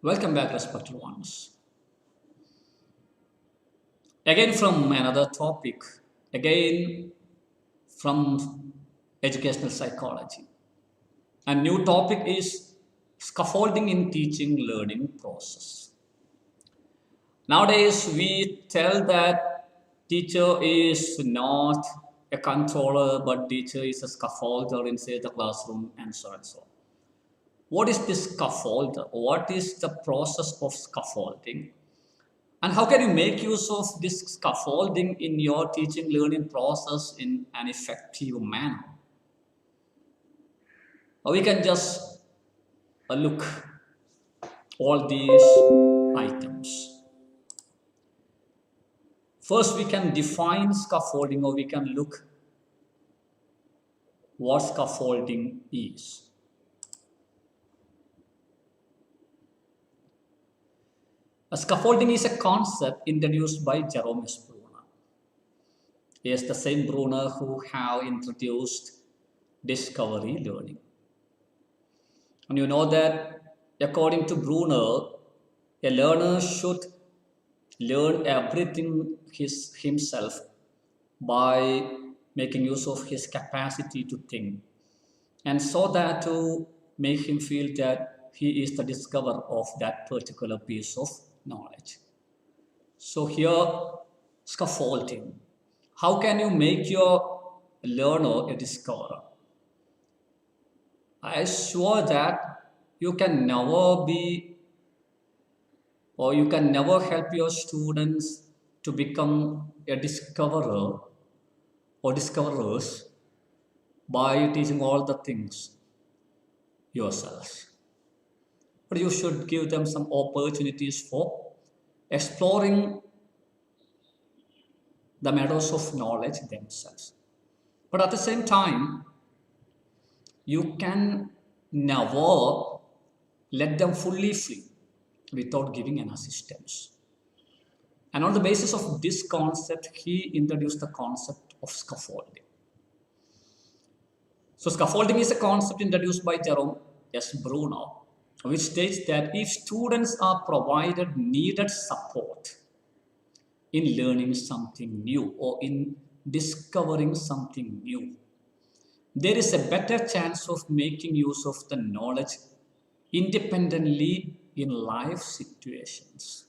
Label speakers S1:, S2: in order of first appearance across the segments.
S1: Welcome back, respected ones. Again, from another topic, again from educational psychology. A new topic is scaffolding in teaching learning process. Nowadays, we tell that teacher is not a controller, but teacher is a scaffolder inside the classroom, and so on and so on. What is this scaffolder? What is the process of scaffolding? And how can you make use of this scaffolding in your teaching learning process in an effective manner? Or we can just look all these items. First, we can define scaffolding, or we can look what scaffolding is. A scaffolding is a concept introduced by Jerome S. Bruner. He is the same Bruner who have introduced discovery learning. And you know that according to Bruner, a learner should learn everything himself by making use of his capacity to think, and so that to make him feel that he is the discoverer of that particular piece of knowledge. So here, scaffolding. How can you make your learner a discoverer? I assure that you can never be, or you can never help your students to become a discoverer or discoverers by teaching all the things yourselves. But you should give them some opportunities for exploring the matters of knowledge themselves. But at the same time, you can never let them fully free without giving an assistance. And on the basis of this concept, he introduced the concept of scaffolding. So scaffolding is a concept introduced by Jerome S. Bruner, which states that if students are provided needed support in learning something new or in discovering something new, there is a better chance of making use of the knowledge independently in life situations.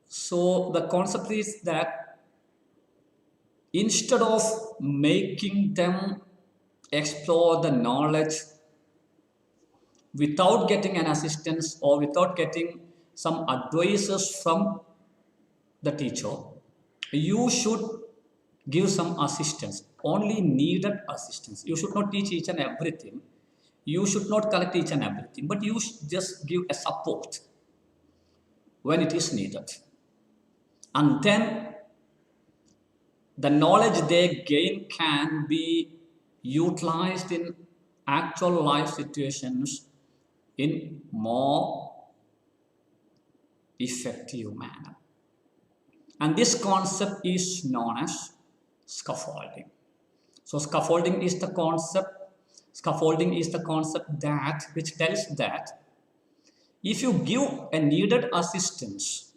S1: So the concept is that instead of making them explore the knowledge without getting an assistance or without getting some advices from the teacher, you should give some assistance, only needed assistance. You should not teach each and everything. You should not collect each and everything, but you should just give a support when it is needed. And then the knowledge they gain can be utilized in actual life situations in more effective manner. And this concept is known as scaffolding. So scaffolding is the concept that which tells that if you give a needed assistance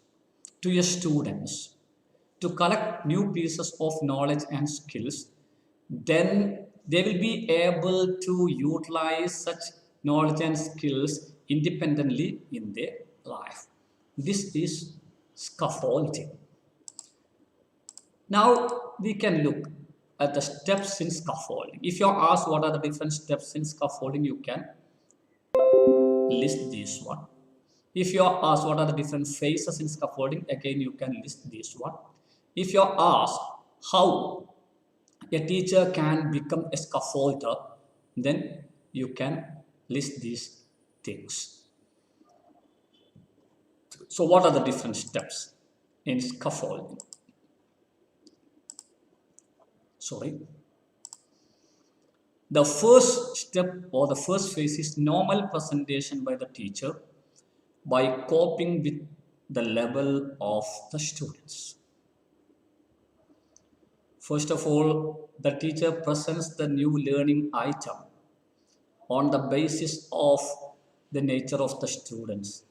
S1: to your students to collect new pieces of knowledge and skills, then they will be able to utilize such knowledge and skills independently in their life. This is scaffolding. Now we can look at the steps in scaffolding. If you're asked what are the different steps in scaffolding, you can list this one. If you're asked what are the different phases in scaffolding, again you can list this one. If you're asked how a teacher can become a scaffolder, then you can list these things. So what are the different steps in scaffolding? The first step or the first phase is normal presentation by the teacher by coping with the level of the students. First of all, the teacher presents the new learning item on the basis of the nature of the students,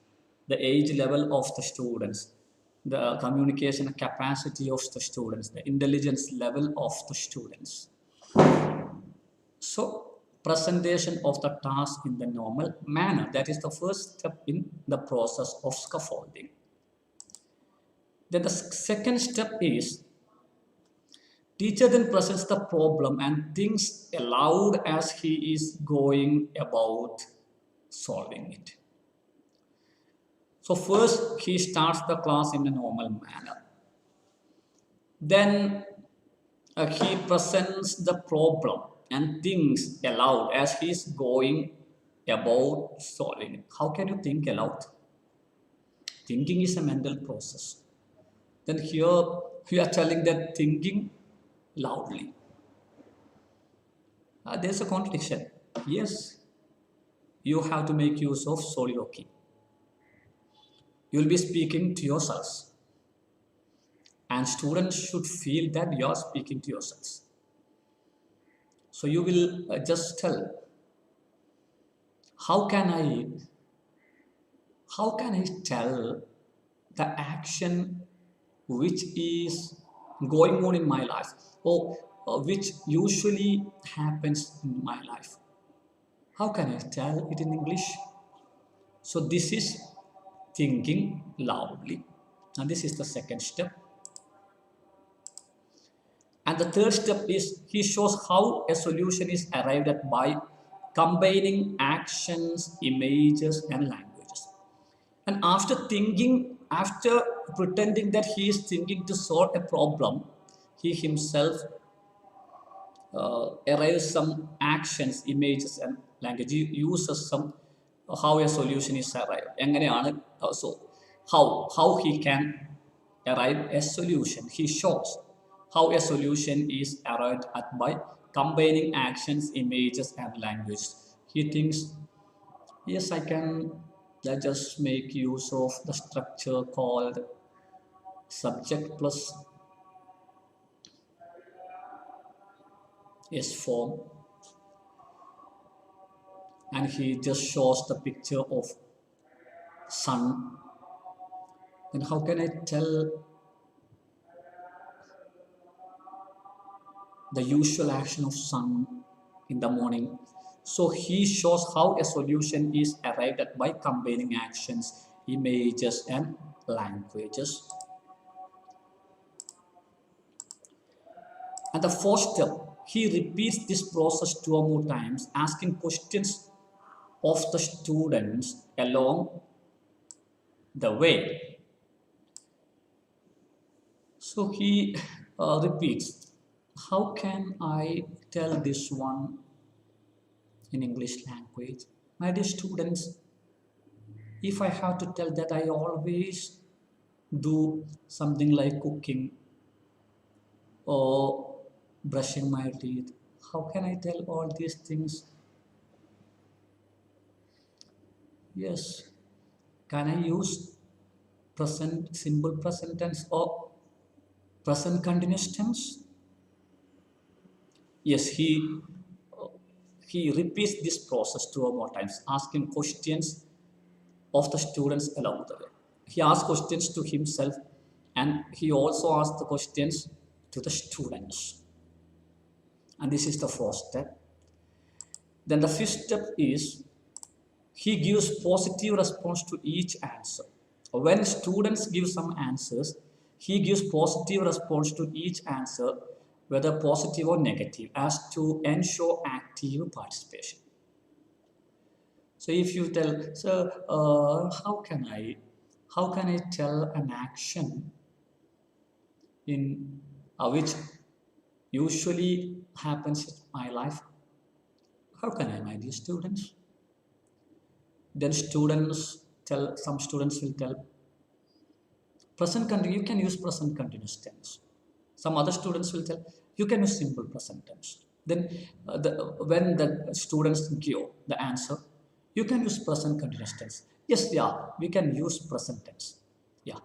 S1: the age level of the students, the communication capacity of the students, the intelligence level of the students. So, presentation of the task in the normal manner. That is the first step in the process of scaffolding. Then the second step is teacher then presents the problem and thinks aloud as he is going about solving it. So first he starts the class in a normal manner. Then he presents the problem and thinks aloud as he is going about solving it. How can you think aloud? Thinking is a mental process. Then here we are telling that thinking loudly. There's a contradiction. Yes, you have to make use of soliloquy. You will be speaking to yourselves. And students should feel that you are speaking to yourselves. So you will just tell, how can I tell the action which is going on in my life, or which usually happens in my life? How can I tell it in English? So this is thinking loudly. And this is the second step. And the third step is he shows how a solution is arrived at by combining actions, images, and languages. And after pretending that he is thinking to solve a problem, he himself arrives some actions, images, and language. He uses some how a solution is arrived. So how he can arrive a solution. He shows how a solution is arrived at by combining actions, images, and language. He thinks, yes, I can just make use of the structure called subject plus S form, and he just shows the picture of sun. Then how can I tell the usual action of sun in the morning? So he shows how a solution is arrived at by combining actions, images, and languages. And the fourth step, he repeats this process 2 more times, asking questions of the students along the way. So he repeats, how can I tell this one in English language? My dear students, if I have to tell that I always do something like cooking or brushing my teeth, how can I tell all these things? Yes, can I use present simple present tense or present continuous tense? Yes, he repeats this process 2 more times, asking questions of the students along the way. He asks questions to himself and he also asks the questions to the students. And this is the fourth step. Then the fifth step is he gives positive response to each answer. When students give some answers, he gives positive response to each answer, whether positive or negative, as to ensure active participation. So if you tell, so how can I tell an action in which usually happens in my life? How can I, my dear students? Then some students will tell, present continuous, you can use present continuous tense. Some other students will tell, you can use simple present tense. Then when the students give the answer, you can use present continuous tense. Yes, yeah, we can use present tense. Yeah,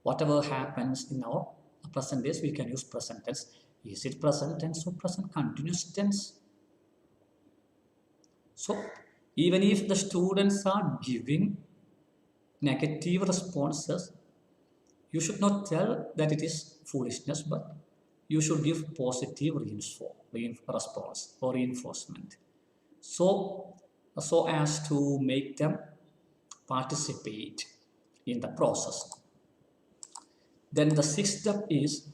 S1: whatever happens in our present days, we can use present tense. Is it present tense or present continuous tense? So even if the students are giving negative responses, you should not tell that it is foolishness, but you should give positive response or reinforcement. So, so as to make them participate in the process. Then the sixth step is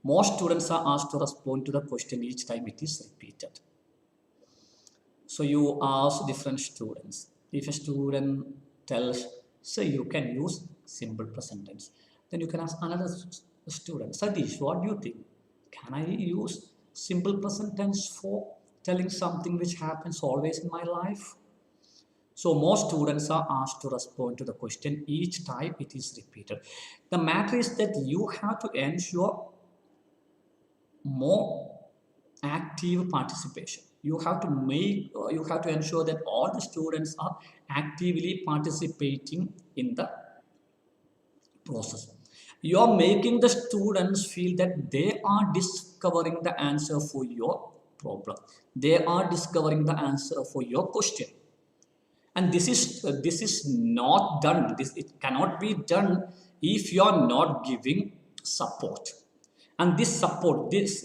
S1: most students are asked to respond to the question each time it is repeated. So you ask different students. If a student tells, say you can use simple present tense, then you can ask another student, Sadish, what do you think? Can I use simple present tense for telling something which happens always in my life? So most students are asked to respond to the question each time it is repeated. The matter is that you have to ensure more active participation. You have to ensure that all the students are actively participating in the process. You are making the students feel that they are discovering the answer for your problem. They are discovering the answer for your question. And this is not done. It cannot be done if you are not giving support. And this support, this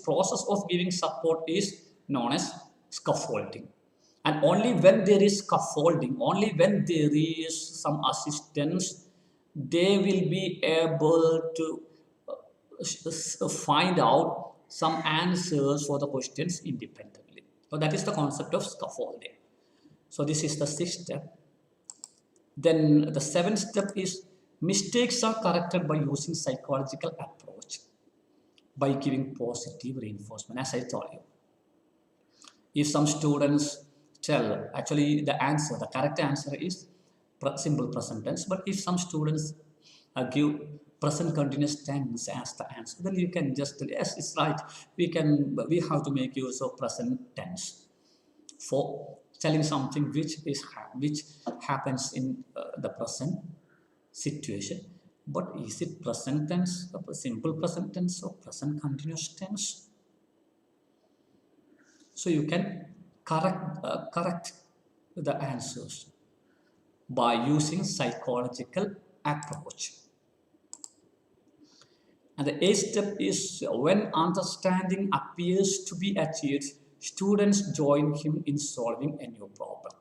S1: process of giving support is known as scaffolding. And only when there is scaffolding, only when there is some assistance, they will be able to find out some answers for the questions independently. So that is the concept of scaffolding. So this is the sixth step. Then the seventh step is mistakes are corrected by using psychological approach, by giving positive reinforcement, as I told you. If some students tell, actually the correct answer is simple present tense, but if some students give present continuous tense as the answer, then you can just tell, yes, it's right. We have to make use of present tense for telling something which happens in the present situation. But is it present tense, simple present tense, or present continuous tense? So you can correct the answers by using psychological approach. And the eighth step is when understanding appears to be achieved, students join him in solving a new problem.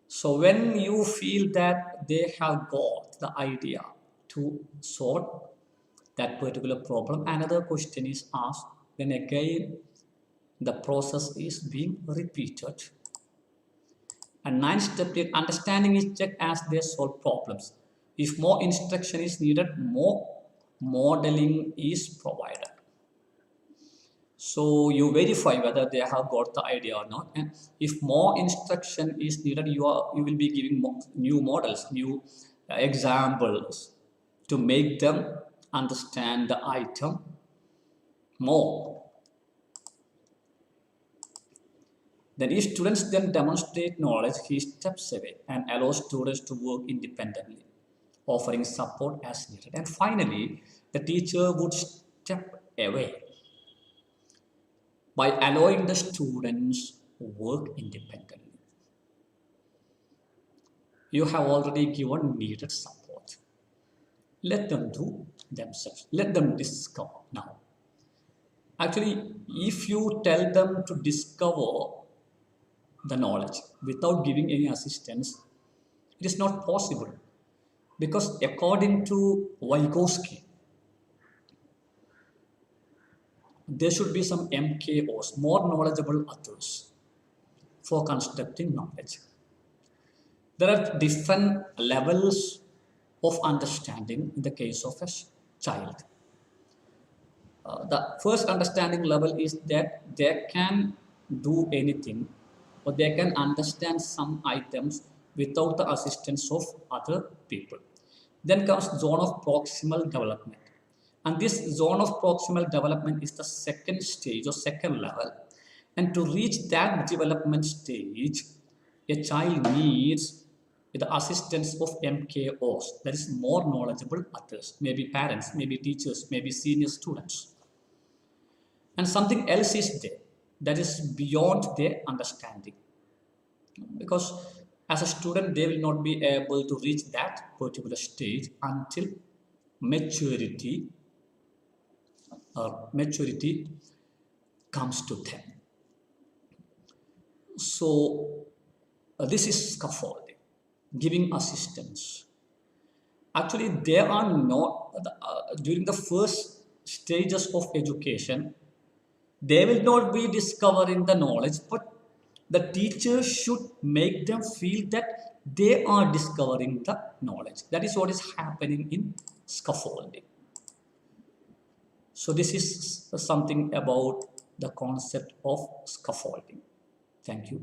S1: So when you feel that they have got the idea to solve that particular problem, another question is asked, then again the process is being repeated. And ninth step is understanding is checked as they solve problems. If more instruction is needed, more modeling is provided. So you verify whether they have got the idea or not. And if more instruction is needed, you will be giving new models, new examples to make them understand the item more. Then if students then demonstrate knowledge, he steps away and allows students to work independently, offering support as needed. And finally, the teacher would step away by allowing the students work independently. You have already given needed support. Let them do themselves. Let them discover now. Actually, if you tell them to discover the knowledge without giving any assistance, it is not possible. Because according to Vygotsky, there should be some MKOs, more knowledgeable others, for constructing knowledge. There are different levels of understanding in the case of a child. The first understanding level is that they can do anything or they can understand some items without the assistance of other people. Then comes zone of proximal development. And this zone of proximal development is the second stage or second level. And to reach that development stage, a child needs the assistance of MKOs, that is more knowledgeable others, maybe parents, maybe teachers, maybe senior students. And something else is there. that is beyond their understanding, because as a student they will not be able to reach that particular stage until maturity maturity comes to them. So this is scaffolding, giving assistance. Actually, there are not during the first stages of education, they will not be discovering the knowledge, but the teacher should make them feel that they are discovering the knowledge. That is what is happening in scaffolding. So this is something about the concept of scaffolding. Thank you.